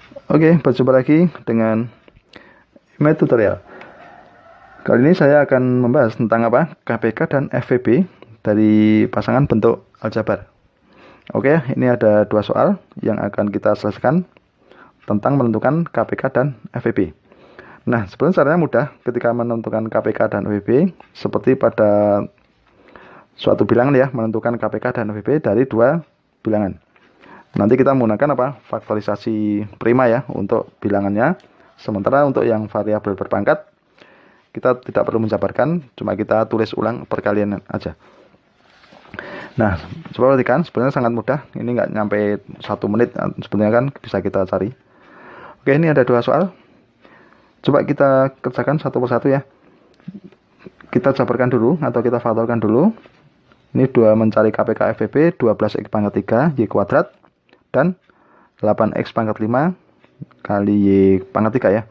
Oke, berjumpa lagi dengan Email Tutorial. Kali ini saya akan membahas tentang apa? KPK dan FVB dari pasangan bentuk aljabar. Oke, ini ada dua soal yang akan kita selesaikan tentang menentukan KPK dan FVB. Nah, sebenarnya caranya mudah ketika menentukan KPK dan FVB, seperti pada suatu bilangan ya, menentukan KPK dan FVB dari dua bilangan. Nanti kita menggunakan apa? Faktorisasi prima ya untuk bilangannya. Sementara untuk yang variabel berpangkat kita tidak perlu menjabarkan, cuma kita tulis ulang perkalian aja. Nah, coba perhatikan, sebenarnya sangat mudah. Ini nggak nyampe 1 menit, sebenarnya kan bisa kita cari. Oke, ini ada dua soal. Coba kita kerjakan satu persatu ya. Kita jabarkan dulu atau kita faktorkan dulu. Ini 2 mencari KPK FVB, 12x pangkat 3 Y kuadrat dan 8x pangkat 5 kali Y pangkat 3 ya.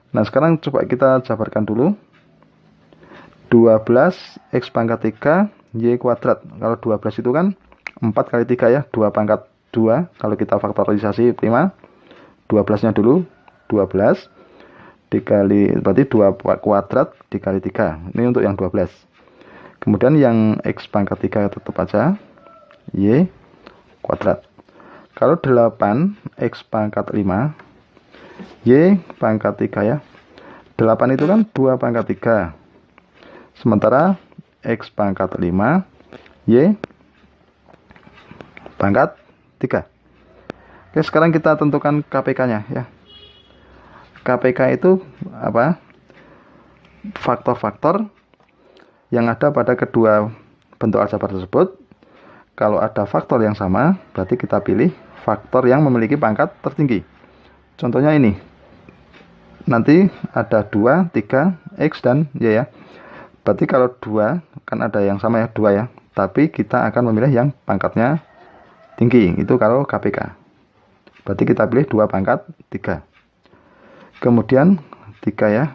Nah, sekarang coba kita jabarkan dulu. 12x pangkat 3 Y kuadrat. Kalau 12 itu kan 4 kali 3 ya, 2 pangkat 2. Kalau kita faktorisasi prima, 12-nya dulu, 12 dikali, berarti 2 kuadrat dikali 3. Ini untuk yang 12. Kemudian yang X pangkat 3 tetap aja, Y kuadrat. Kalau 8X pangkat 5, Y pangkat 3 ya. 8 itu kan 2 pangkat 3. Sementara X pangkat 5, Y pangkat 3. Oke, sekarang kita tentukan KPK-nya ya. KPK itu apa? Faktor-faktor yang ada pada kedua bentuk aljabar tersebut. Kalau ada faktor yang sama, berarti kita pilih faktor yang memiliki pangkat tertinggi. Contohnya ini. Nanti ada 2, 3, X dan Y ya. Berarti kalau 2, kan ada yang sama ya, 2 ya. Tapi kita akan memilih yang pangkatnya tinggi. Itu kalau KPK. Berarti kita pilih 2 pangkat 3. Kemudian 3 ya.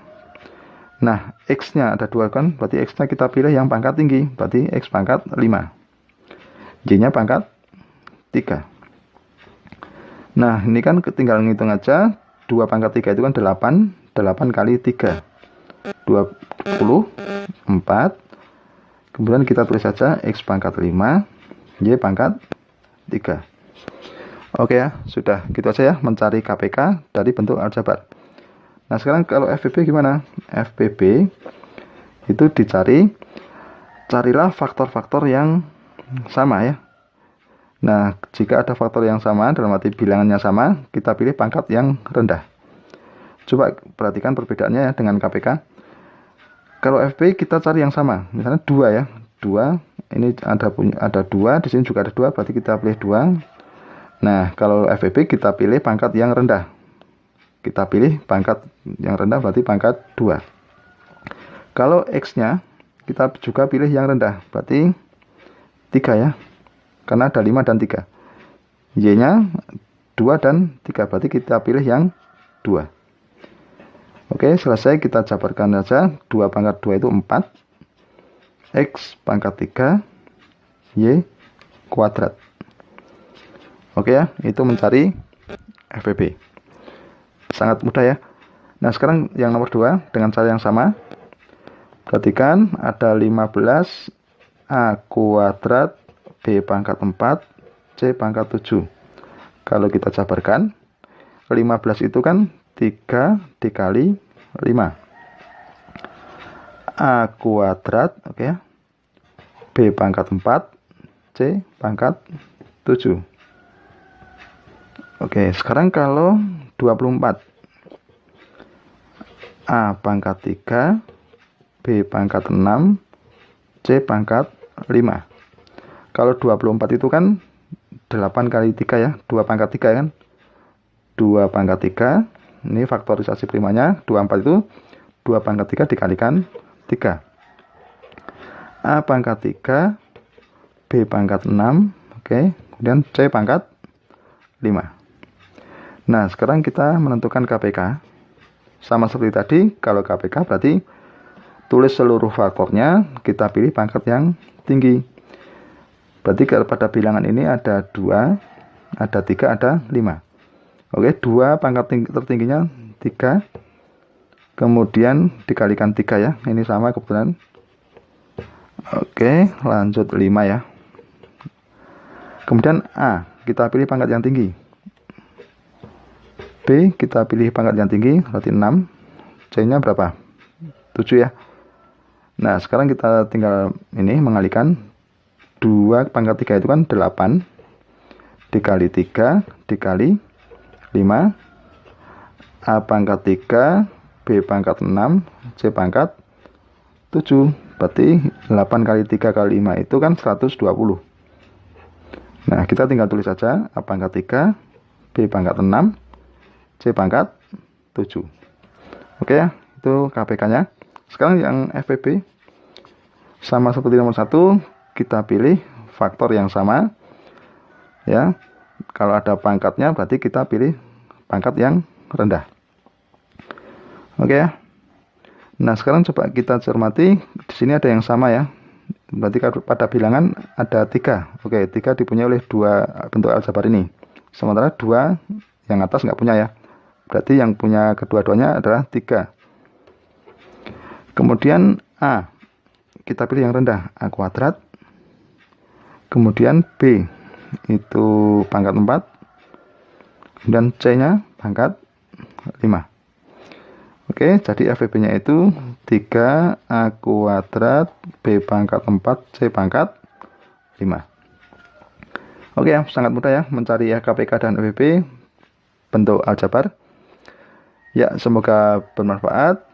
Nah, X-nya ada 2 kan, berarti X-nya kita pilih yang pangkat tinggi. Berarti X pangkat 5. Y-nya pangkat 3. Nah, ini kan tinggal ngitung aja. 2 pangkat 3 itu kan 8. 8 kali 3. 24. Kemudian kita tulis saja X pangkat 5. Y pangkat 3. Oke ya, sudah gitu aja ya mencari KPK dari bentuk aljabar. Nah, sekarang kalau FVB gimana? FVB itu carilah faktor-faktor yang sama ya. Nah, jika ada faktor yang sama, dalam arti bilangannya sama, kita pilih pangkat yang rendah. Coba perhatikan perbedaannya ya dengan KPK. Kalau FVB kita cari yang sama, misalnya 2 ya. 2, ini ada 2, di sini juga ada 2, berarti kita pilih 2. Nah, kalau FVB kita pilih pangkat yang rendah. Kita pilih pangkat yang rendah, berarti pangkat 2. Kalau X-nya kita juga pilih yang rendah, berarti 3 ya. Karena ada 5 dan 3. Y-nya 2 dan 3, berarti kita pilih yang 2. Oke, selesai, kita jabarkan saja. 2 pangkat 2 itu 4. X pangkat 3 Y kuadrat. Oke ya, itu mencari FVB. Sangat mudah ya. Nah, sekarang yang nomor 2 dengan cara yang sama. Perhatikan, ada 15 A kuadrat B pangkat 4 C pangkat 7. Kalau kita jabarkan, 15 itu kan 3 dikali 5. A kuadrat, oke ya. B pangkat 4 C pangkat 7. Oke, sekarang kalau 24. A pangkat 3 B pangkat 6 C pangkat 5. Kalau 24 itu kan 8 kali 3 ya, 2 pangkat 3 kan. 2 pangkat 3, ini faktorisasi primanya. 24 itu 2 pangkat 3 dikalikan 3. A pangkat 3 B pangkat 6, oke. Kemudian C pangkat 5. Nah, sekarang kita menentukan KPK. Sama seperti tadi, kalau KPK berarti tulis seluruh faktornya, kita pilih pangkat yang tinggi. Berarti pada bilangan ini ada 2, ada 3, ada 5. Oke, 2 pangkat tertingginya 3. Kemudian dikalikan 3 ya. Ini sama kebetulan. Oke, lanjut 5 ya. Kemudian A, kita pilih pangkat yang tinggi. B, kita pilih pangkat yang tinggi, berarti 6. C-nya berapa? 7 ya. Nah, sekarang kita tinggal ini mengalihkan 2 pangkat 3 itu kan 8 dikali 3 dikali 5. A pangkat 3, B pangkat 6, C pangkat 7. Berarti 8 kali 3 kali 5 itu kan 120. Nah, kita tinggal tulis saja A pangkat 3, B pangkat 6, C pangkat 7. Oke ya, itu KPK-nya. Sekarang yang FPB sama seperti nomor 1, kita pilih faktor yang sama. Ya, kalau ada pangkatnya berarti kita pilih pangkat yang rendah. Oke ya. Nah, sekarang coba kita cermati. Di sini ada yang sama ya. Berarti pada bilangan ada 3. Oke, 3 dipunyai oleh 2 bentuk aljabar ini. Sementara 2 yang atas nggak punya ya. Berarti yang punya kedua-duanya adalah 3. Kemudian A, kita pilih yang rendah, A kuadrat. Kemudian B, itu pangkat 4. Dan C-nya pangkat 5. Oke, jadi FVB-nya itu 3, A kuadrat, B pangkat 4, C pangkat 5. Oke ya, sangat mudah ya mencari KPK dan FVB bentuk aljabar. Ya, semoga bermanfaat.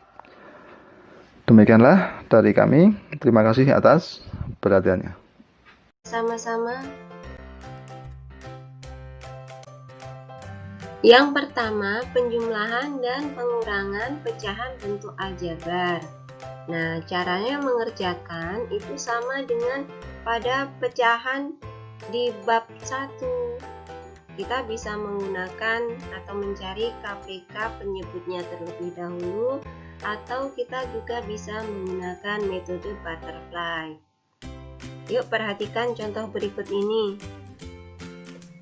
Demikianlah dari kami. Terima kasih atas perhatiannya. Sama-sama. Yang pertama, penjumlahan dan pengurangan pecahan bentuk aljabar. Nah, caranya mengerjakan itu sama dengan pada pecahan di bab 1. Kita bisa menggunakan atau mencari KPK penyebutnya terlebih dahulu, atau kita juga bisa menggunakan metode butterfly. Yuk perhatikan contoh berikut ini.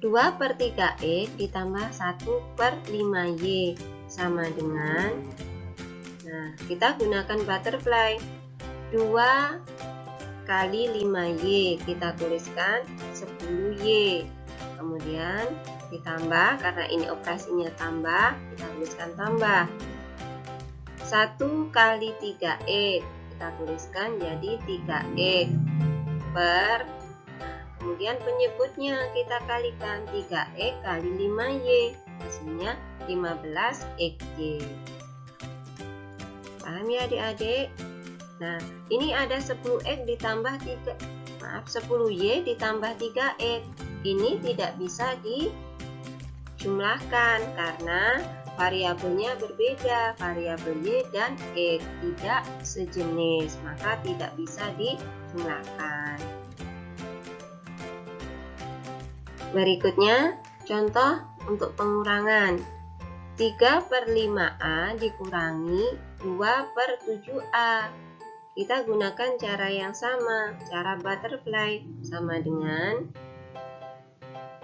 2/3x ditambah 1/5y sama dengan, nah kita gunakan butterfly. 2 kali 5y, kita tuliskan 10y. Kemudian ditambah, karena ini operasinya tambah, kita tuliskan tambah. 1 kali 3x, kita tuliskan jadi 3x per, kemudian penyebutnya kita kalikan 3x kali 5y, hasilnya 15xy. Paham ya adik-adik? Nah, ini ada 10x ditambah 10y ditambah 3x. Ini tidak bisa dijumlahkan karena variabelnya berbeda, variabel y dan x tidak sejenis, maka tidak bisa dijumlahkan. Berikutnya, contoh untuk pengurangan. 3/5a dikurangi 2/7a. Kita gunakan cara yang sama, cara butterfly, sama dengan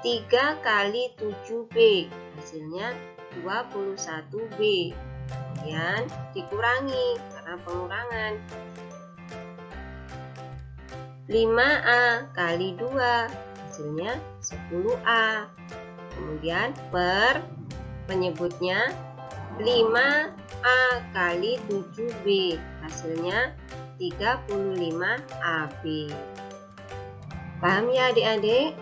3 kali 7b, hasilnya 21b. Kemudian dikurangi karena pengurangan. 5a kali 2, hasilnya 10a. Kemudian per, penyebutnya 5a kali 7b, hasilnya 35ab. Paham ya adik-adik?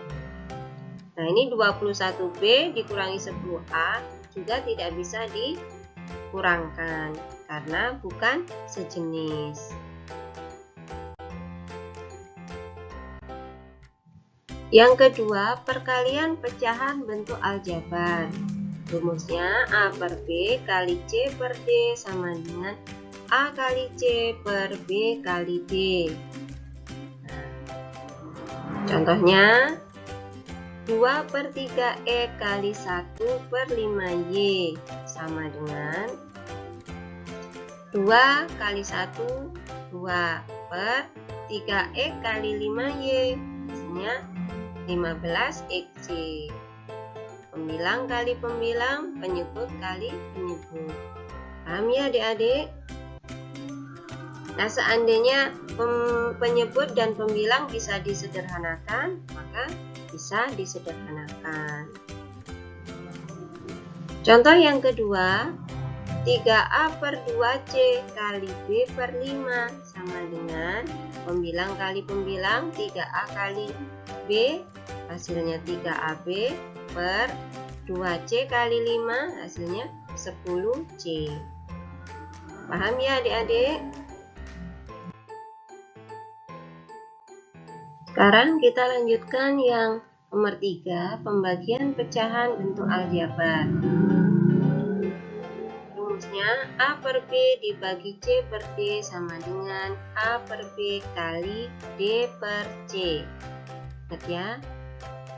Nah, ini 21b dikurangi 10a juga tidak bisa dikurangkan karena bukan sejenis. Yang kedua, perkalian pecahan bentuk aljabar. Rumusnya A per B kali C per D sama dengan A kali C per B kali D. Nah, contohnya 2/3x kali 1/5y sama dengan 2 kali 1, 2 per 3x kali 5y, hasilnya 15xy. pembilang kali pembilang, penyebut kali penyebut. Paham ya adik-adik? Nah, seandainya penyebut dan pembilang bisa disederhanakan, maka bisa disederhanakan. Contoh yang kedua, 3A per 2C kali B per 5 sama dengan pembilang kali pembilang 3A kali B, hasilnya 3AB per 2C kali 5, hasilnya 10C. Paham ya adik-adik? Sekarang kita lanjutkan yang nomor 3, pembagian pecahan bentuk aljabar. Rumusnya A per B dibagi C per D sama dengan A per B kali D per C. Ingat ya,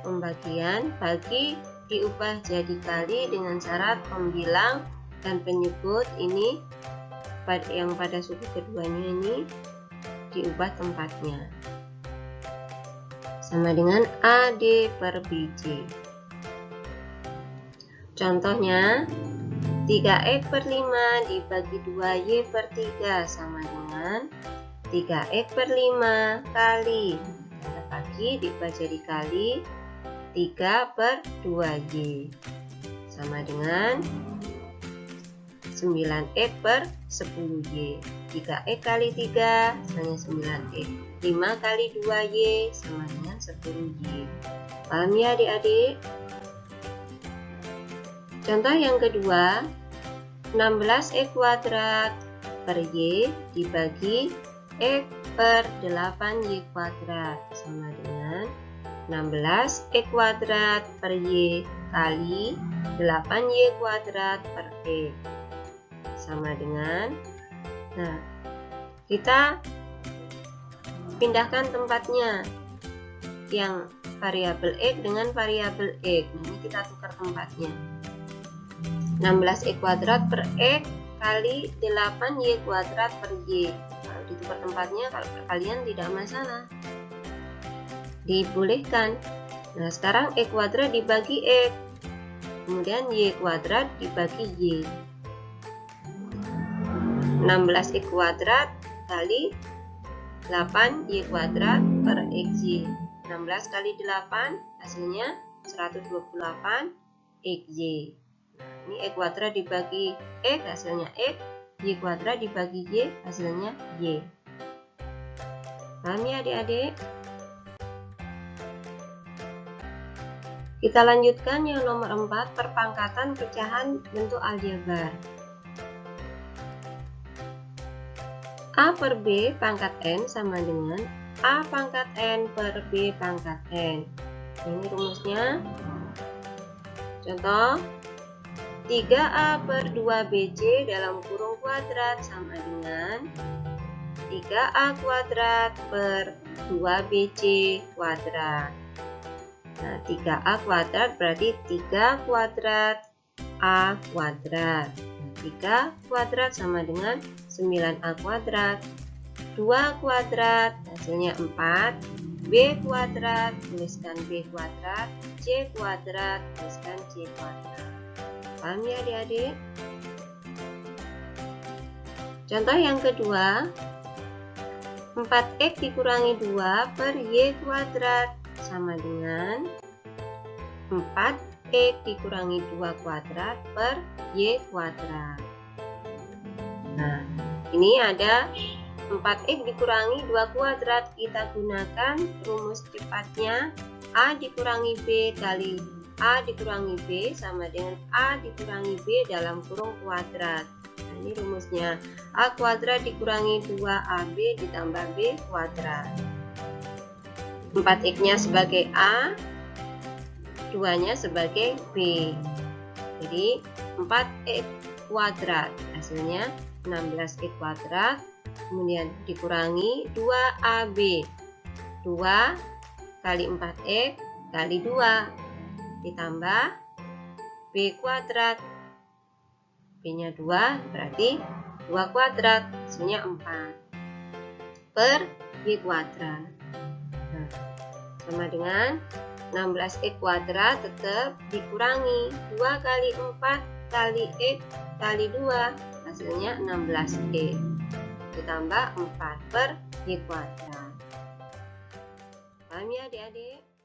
pembagian bagi diubah jadi kali dengan syarat pembilang dan penyebut ini yang pada suku keduanya ini diubah tempatnya. Sama dengan AD per BC. Contohnya 3X per 5 dibagi 2Y per 3 sama dengan 3X per 5 kali, kita bagi diubah jadi kali 3 per 2Y sama dengan 9X per 10Y. 3X kali 3 hasilnya 9X. 5 kali 2Y sama dengan 10Y. Paham ya adik-adik? Contoh yang kedua, 16X kuadrat per Y dibagi X per 8Y kuadrat sama dengan 16X kuadrat per Y kali 8Y kuadrat per X sama dengan, nah kita pindahkan tempatnya yang variabel X dengan variabel X. Ini kita tukar tempatnya. 16X kuadrat per X kali 8Y kuadrat per Y. Kalau ditukar tempatnya, kalau kalian tidak masalah, dibolehkan. Nah, sekarang X kuadrat dibagi X, kemudian Y kuadrat dibagi Y. 16X kuadrat kali 8Y kuadrat per XY. 16 kali 8 hasilnya 128 XY. Ini X kuadrat dibagi X hasilnya X, Y kuadrat dibagi Y hasilnya Y. Paham ya adik-adik? Kita lanjutkan yang nomor 4, perpangkatan pecahan bentuk aljabar. A per B pangkat N sama dengan A pangkat N per B pangkat N. Ini rumusnya. Contoh, 3A per 2BC dalam kurung kuadrat sama dengan 3A kuadrat per 2BC kuadrat. Nah, 3A kuadrat berarti 3 kuadrat A kuadrat. 3 kuadrat sama dengan 9A kuadrat. 2 kuadrat hasilnya 4. B kuadrat tuliskan B kuadrat. C kuadrat tuliskan C kuadrat. Paham ya adik-adik? Contoh yang kedua, 4X dikurangi 2 per Y kuadrat sama dengan 4X dikurangi 2 kuadrat per Y kuadrat. Nah, ini ada 4X dikurangi 2 kuadrat. Kita gunakan rumus cepatnya A dikurangi B kali A dikurangi B sama dengan A dikurangi B dalam kurung kuadrat. Nah, ini rumusnya A kuadrat dikurangi 2AB ditambah B kuadrat. 4X nya sebagai A, 2 nya sebagai B. Jadi 4X kuadrat hasilnya 16X kuadrat, kemudian dikurangi 2AB. 2 kali 4X kali 2 ditambah B kuadrat. B nya 2 berarti 2 kuadrat hasilnya 4 per B kuadrat. Nah, sama dengan 16E kuadrat tetap dikurangi 2 kali 4 kali X kali 2, hasilnya 16E. Ditambah 4 per Y kuadrat. Paham ya adik-adik?